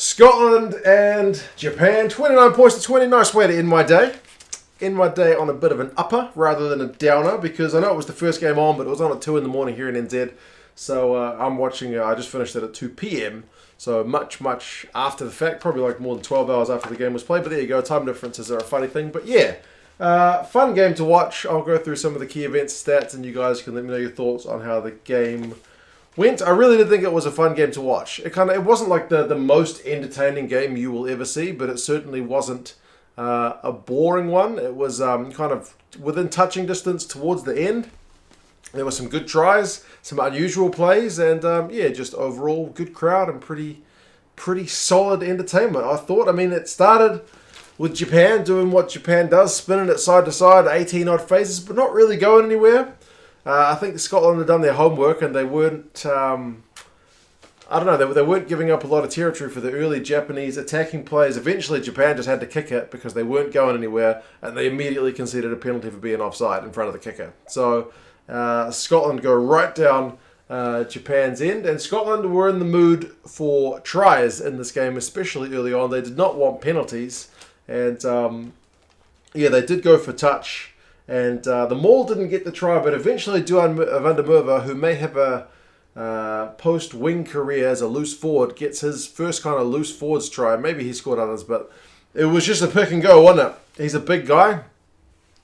Scotland and Japan, 29 points to 20. Nice way to end my day. End my day on a bit of an upper rather than a downer, because I know it was the first game on, but it was on at 2 in the morning here in NZ. So I'm watching, I just finished it at 2 p.m. So much after the fact, probably like more than 12 hours after the game was played. But there you go, time differences are a funny thing. But yeah, fun game to watch. I'll go through some of the key events, stats, and you guys can let me know your thoughts on how the game went. I really did think it was a fun game to watch. It wasn't like the most entertaining game you will ever see, but it certainly wasn't a boring one. It was kind of within touching distance towards the end. There were some good tries, some unusual plays, and yeah, just overall good crowd and pretty solid entertainment, I thought. I mean, it started with Japan doing what Japan does, spinning it side to side, 18 odd phases, but not really going anywhere. I think Scotland had done their homework and they weren't, I don't know, they weren't giving up a lot of territory for the early Japanese attacking plays. Eventually Japan just had to kick it because they weren't going anywhere, and they immediately conceded a penalty for being offside in front of the kicker. So Scotland go right down Japan's end, and Scotland were in the mood for tries in this game, especially early on. They did not want penalties, and yeah, they did go for touch. And the Maul didn't get the try, but eventually Duan van der Merwe, who may have a post-wing career as a loose forward, gets his first kind of loose forwards try. Maybe he scored others, but it was just a pick and go, wasn't it? He's a big guy,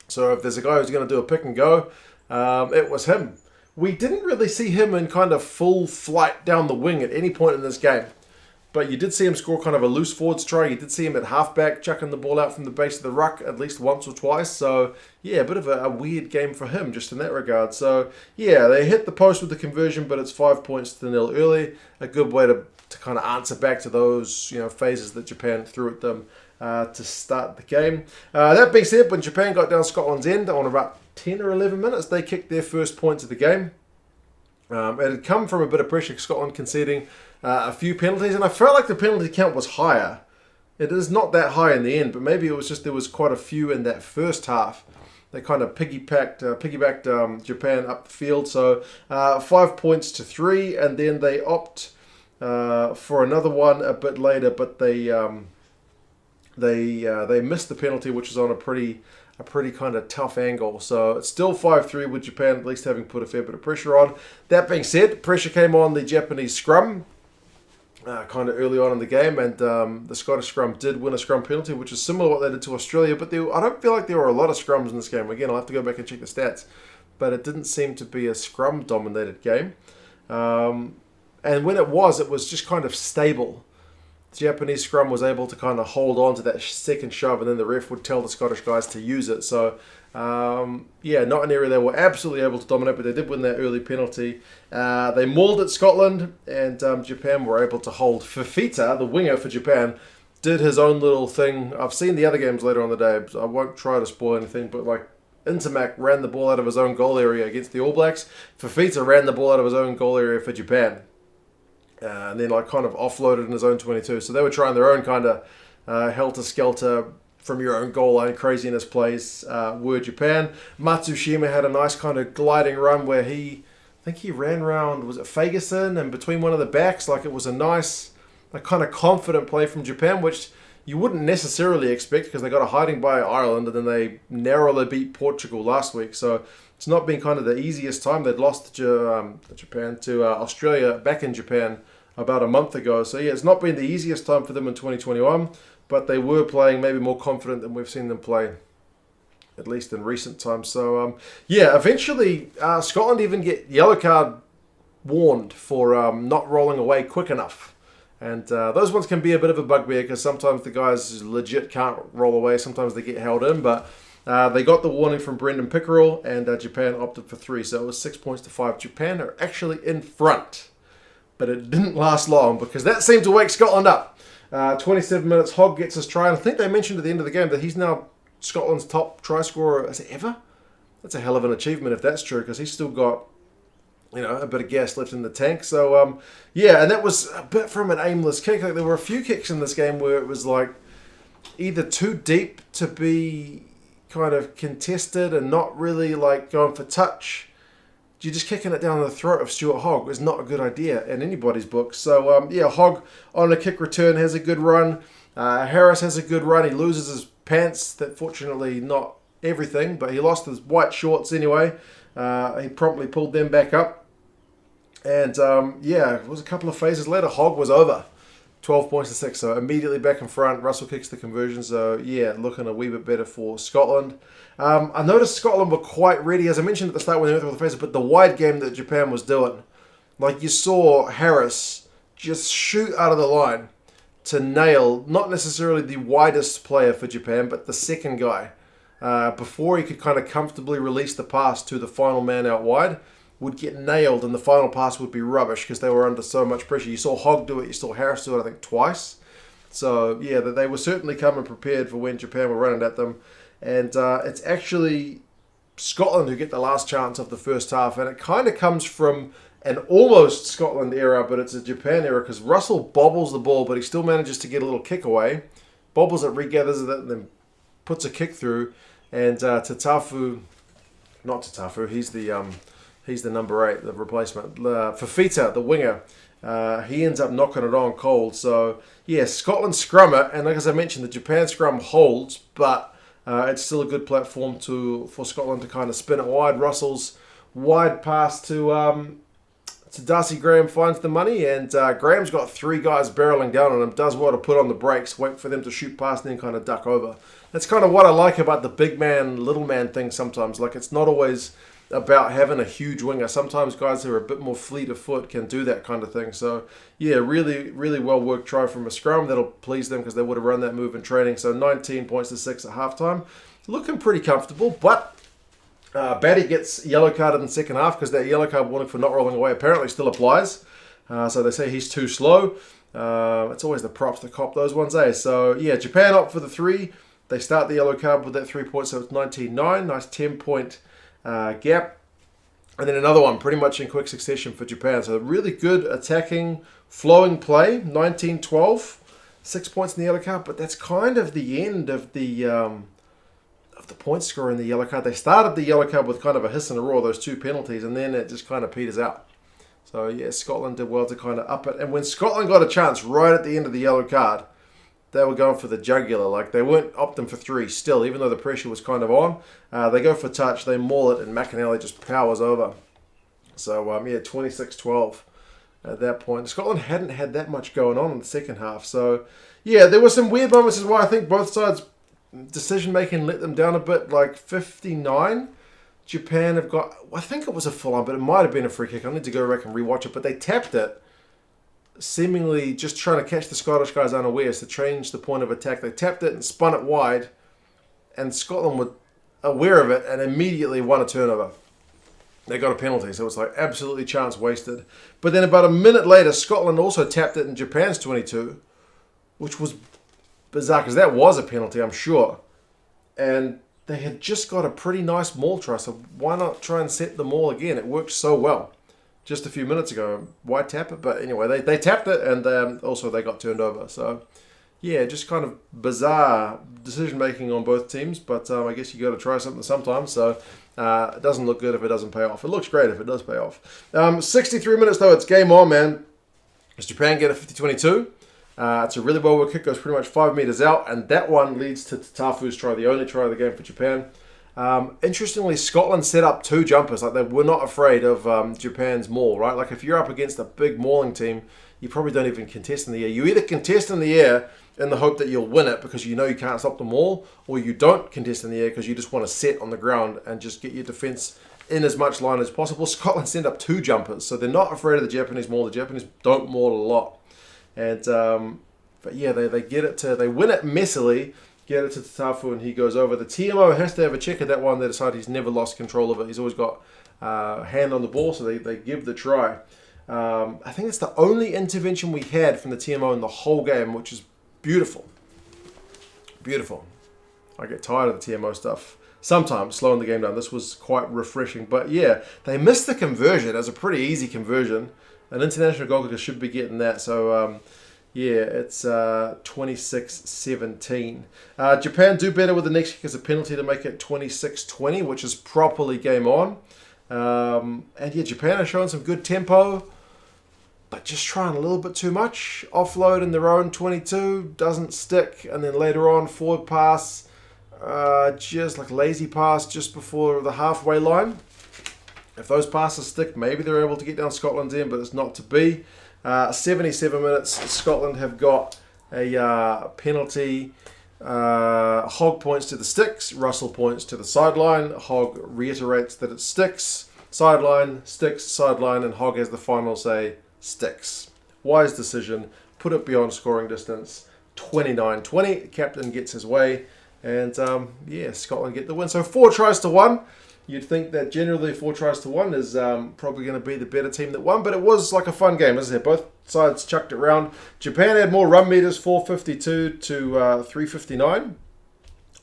so if there's a guy who's going to do a pick and go, it was him. We didn't really see him in kind of full flight down the wing at any point in this game. But you did see him score kind of a loose forwards try. You did see him at halfback chucking the ball out from the base of the ruck at least once or twice. So, yeah, a bit of a weird game for him just in that regard. So, yeah, they hit the post with the conversion, but it's 5 points to 0 early. A good way to kind of answer back to those phases that Japan threw at them to start the game. That being said, when Japan got down Scotland's end on about 10 or 11 minutes, they kicked their first points of the game. It had come from a bit of pressure, Scotland conceding a few penalties, and I felt like the penalty count was higher. It is not that high in the end, but maybe it was just there was quite a few in that first half. They kind of piggybacked Japan up the field, so 5 points to 3, and then they opt for another one a bit later, but they missed the penalty, which was on a pretty kind of tough angle. So it's still 5-3 with Japan at least having put a fair bit of pressure on. That being said, pressure came on the Japanese scrum kind of early on in the game, and the Scottish scrum did win a scrum penalty, which is similar to what they did to Australia, but I don't feel like there were a lot of scrums in this game. Again, I'll have to go back and check the stats, but it didn't seem to be a scrum-dominated game. And when it was just kind of stable. The Japanese scrum was able to kind of hold on to that second shove, and then the ref would tell the Scottish guys to use it. So, yeah, not an area they were absolutely able to dominate, but they did win that early penalty. They mauled at Scotland, and Japan were able to hold. Fifita, the winger for Japan, did his own little thing. I've seen the other games later on the day, so I won't try to spoil anything, but like Intermac ran the ball out of his own goal area against the All Blacks. Fifita ran the ball out of his own goal area for Japan. And then kind of offloaded in his own 22. So they were trying their own kind of helter-skelter from your own goal line craziness plays were Japan. Matsushima had a nice kind of gliding run where I think he ran around, was it Fagerson, and between one of the backs, like it was a nice, kind of confident play from Japan, which you wouldn't necessarily expect because they got a hiding by Ireland and then they narrowly beat Portugal last week. So it's not been kind of the easiest time. They'd lost Japan to Australia back in Japan about a month ago. So yeah, it's not been the easiest time for them in 2021, but they were playing maybe more confident than we've seen them play, at least in recent times. So yeah, eventually Scotland even get yellow card warned for not rolling away quick enough. And those ones can be a bit of a bugbear because sometimes the guys legit can't roll away. Sometimes they get held in, but they got the warning from Brendan Pickerel, and Japan opted for 3. So it was 6 points to 5. Japan are actually in front, but it didn't last long because that seemed to wake Scotland up. 27 minutes, Hogg gets his try, and I think they mentioned at the end of the game that he's now Scotland's top try scorer as ever. That's a hell of an achievement if that's true, because he's still got a bit of gas left in the tank. So, yeah, and that was a bit from an aimless kick. Like, there were a few kicks in this game where it was like either too deep to be kind of contested and not really like going for touch, you're just kicking it down the throat of Stuart Hogg is not a good idea in anybody's book. So, yeah, Hogg on a kick return has a good run. Harris has a good run. He loses his pants. That fortunately not everything, but he lost his white shorts anyway. He promptly pulled them back up. And, yeah, it was a couple of phases later. Hogg was over. 12 points to 6, so immediately back in front. Russell kicks the conversion, so yeah, looking a wee bit better for Scotland. I noticed Scotland were quite ready, as I mentioned at the start when they went through the phases, but the wide game that Japan was doing. Like you saw Harris just shoot out of the line to nail, not necessarily the widest player for Japan, but the second guy. Before he could kind of comfortably release the pass to the final man out wide, would get nailed and the final pass would be rubbish because they were under so much pressure. You saw Hogg do it, you saw Harris do it, I think, twice. So, yeah, they were certainly coming prepared for when Japan were running at them. And it's actually Scotland who get the last chance of the first half. And it kind of comes from an almost Scotland era, but it's a Japan era because Russell bobbles the ball, but he still manages to get a little kick away. Bobbles it, regathers it, and then puts a kick through. And Tatafu, not Tatafu, he's the number 8, the replacement. Fafita, the winger, he ends up knocking it on cold. So, yeah, Scotland scrum it. And like as I mentioned, the Japan scrum holds, but it's still a good platform for Scotland to kind of spin it wide. Russell's wide pass to Darcy Graham finds the money. And Graham's got 3 guys barreling down on him. Does well to put on the brakes, wait for them to shoot past and then kind of duck over. That's kind of what I like about the big man, little man thing sometimes. Like, it's not always about having a huge winger. Sometimes guys who are a bit more fleet of foot can do that kind of thing. So, yeah, really, really well worked try from a scrum. That'll please them because they would have run that move in training. So 19 points to 6 at halftime. Looking pretty comfortable, but Batty gets yellow carded in the second half because that yellow card warning for not rolling away apparently still applies. So they say he's too slow. It's always the props to cop those ones, eh? So, yeah, Japan opt for the 3. They start the yellow card with that 3 points, so it's 19-9. Nice 10-point gap. And then another one pretty much in quick succession for Japan. So really good attacking, flowing play. 19-12. 6 points in the yellow card, but that's kind of the end of the point score in the yellow card. They started the yellow card with kind of a hiss and a roar, those 2 penalties, and then it just kind of peters out. So, yeah, Scotland did well to kind of up it. And when Scotland got a chance right at the end of the yellow card, they were going for the jugular. Like, they weren't opting for 3 still, even though the pressure was kind of on. They go for touch, they maul it, and McAnally just powers over. So, yeah, 26-12 at that point. Scotland hadn't had that much going on in the second half. So, yeah, there were some weird moments as well. I think both sides' decision-making let them down a bit. Like, 59, Japan have got, I think it was a full-on, but it might have been a free kick. I need to go back and rewatch it. But they tapped it, seemingly just trying to catch the Scottish guys unawares to change the point of attack. They tapped it and spun it wide, and Scotland were aware of it and immediately won a turnover. They got a penalty, so it was like absolutely chance wasted. But then about a minute later, Scotland also tapped it in Japan's 22, which was bizarre because that was a penalty, I'm sure. And they had just got a pretty nice maul try, so why not try and set the maul again? It worked so well just a few minutes ago. Why tap it? But anyway, they tapped it, and also they got turned over. So, yeah, just kind of bizarre decision-making on both teams, but I guess you got to try something sometimes. So, it doesn't look good if it doesn't pay off. It looks great if it does pay off. 63 minutes, though, it's game on, man. As Japan get a 50-22. It's a really well-worked kick, goes pretty much 5 meters out, and that one leads to Tatafu's try, the only try of the game for Japan. Interestingly, Scotland set up 2 jumpers. Like, they were not afraid of Japan's maul, right? Like, if you're up against a big mauling team, you probably don't even contest in the air. You either contest in the air in the hope that you'll win it because you know you can't stop the maul, or you don't contest in the air because you just want to sit on the ground and just get your defence in as much line as possible. Scotland sent up 2 jumpers, so they're not afraid of the Japanese maul. The Japanese don't maul a lot. And, but yeah, they get it to, they win it messily, get it to Tatafu, and he goes over. The TMO has to have a check at that one. They decide he's never lost control of it. He's always got hand on the ball, so they give the try. I think it's the only intervention we had from the TMO in the whole game, which is beautiful. Beautiful. I get tired of the TMO stuff sometimes, slowing the game down. This was quite refreshing. But yeah, they missed the conversion. It was a pretty easy conversion. An international goal kicker should be getting that. So, yeah, it's 26-17. Japan do better with the next kick as a penalty to make it 26-20, which is properly game on. And yeah, Japan are showing some good tempo, but just trying a little bit too much. Offload in their own 22, doesn't stick. And then later on, forward pass, just like lazy pass just before the halfway line. If those passes stick, maybe they're able to get down Scotland's end, but it's not to be. 77 minutes, Scotland have got a penalty. Hogg points to the sticks, Russell points to the sideline. Hogg reiterates that it sticks. Sideline, sticks, sideline, and Hogg has the final say, sticks. Wise decision, put it beyond scoring distance. 29-20, captain gets his way, and yeah, Scotland get the win. So 4 tries to 1. You'd think that generally 4 tries to 1 is probably going to be the better team that won, but it was like a fun game, isn't it? Both sides chucked it around. Japan had more run meters, 452 to 359.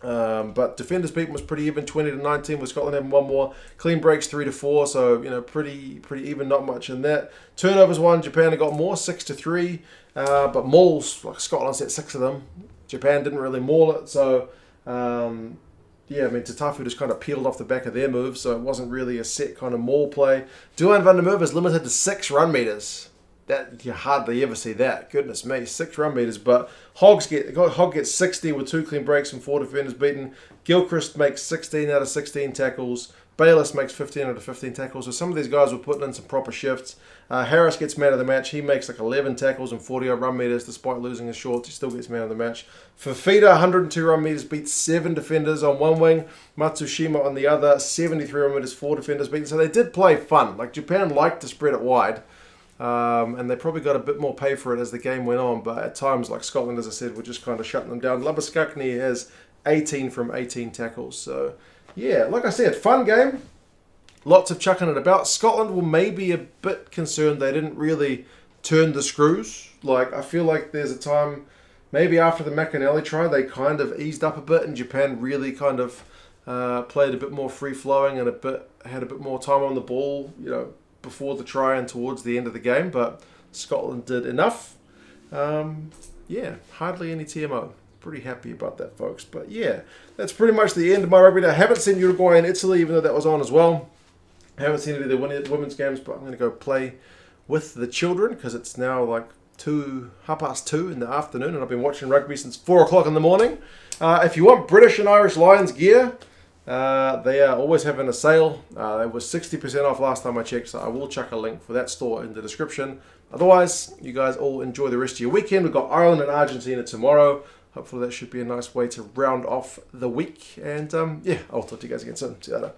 But defenders beaten was pretty even, 20-19, with Scotland having one more. Clean breaks 3-4, so you know pretty even, not much in that. Turnovers won, Japan had got more, 6-3. But mauls, like Scotland set 6 of them. Japan didn't really maul it, so yeah, I mean, Tatafu just kind of peeled off the back of their move, so it wasn't really a set kind of maul play. Duan van der Merwe is limited to 6 run meters. That you hardly ever see that. Goodness me, 6 run meters. But Hogg gets 60 with 2 clean breaks and 4 defenders beaten. Gilchrist makes 16 out of 16 tackles. Bayless makes 15 out of 15 tackles. So some of these guys were putting in some proper shifts. Harris gets man of the match. He makes like 11 tackles and 40 odd run meters despite losing his shorts. He still gets man of the match. Fafita, 102 run meters, beats 7 defenders on one wing. Matsushima on the other, 73 run meters, 4 defenders beaten. So they did play fun. Like Japan liked to spread it wide. And they probably got a bit more pay for it as the game went on. But at times, like Scotland, as I said, were just kind of shutting them down. Labuskakni has 18 from 18 tackles. So yeah, like I said, fun game. Lots of chucking it about. Scotland were maybe a bit concerned they didn't really turn the screws. Like, I feel like there's a time, maybe after the McAnally try, they kind of eased up a bit, and Japan really kind of played a bit more free-flowing and had a bit more time on the ball, you know, before the try and towards the end of the game. But Scotland did enough. Yeah, hardly any TMO. Pretty happy about that, folks. But yeah, that's pretty much the end of my rugby day. I haven't seen Uruguay and Italy, even though that was on as well. I haven't seen any of the women's games, but I'm going to go play with the children because it's now like 2:30 in the afternoon, and I've been watching rugby since 4 o'clock in the morning. If you want British and Irish Lions gear, they are always having a sale. It was 60% off last time I checked, so I will chuck a link for that store in the description. Otherwise, you guys all enjoy the rest of your weekend. We've got Ireland and Argentina tomorrow. Hopefully that should be a nice way to round off the week. And yeah, I'll talk to you guys again soon. See you later.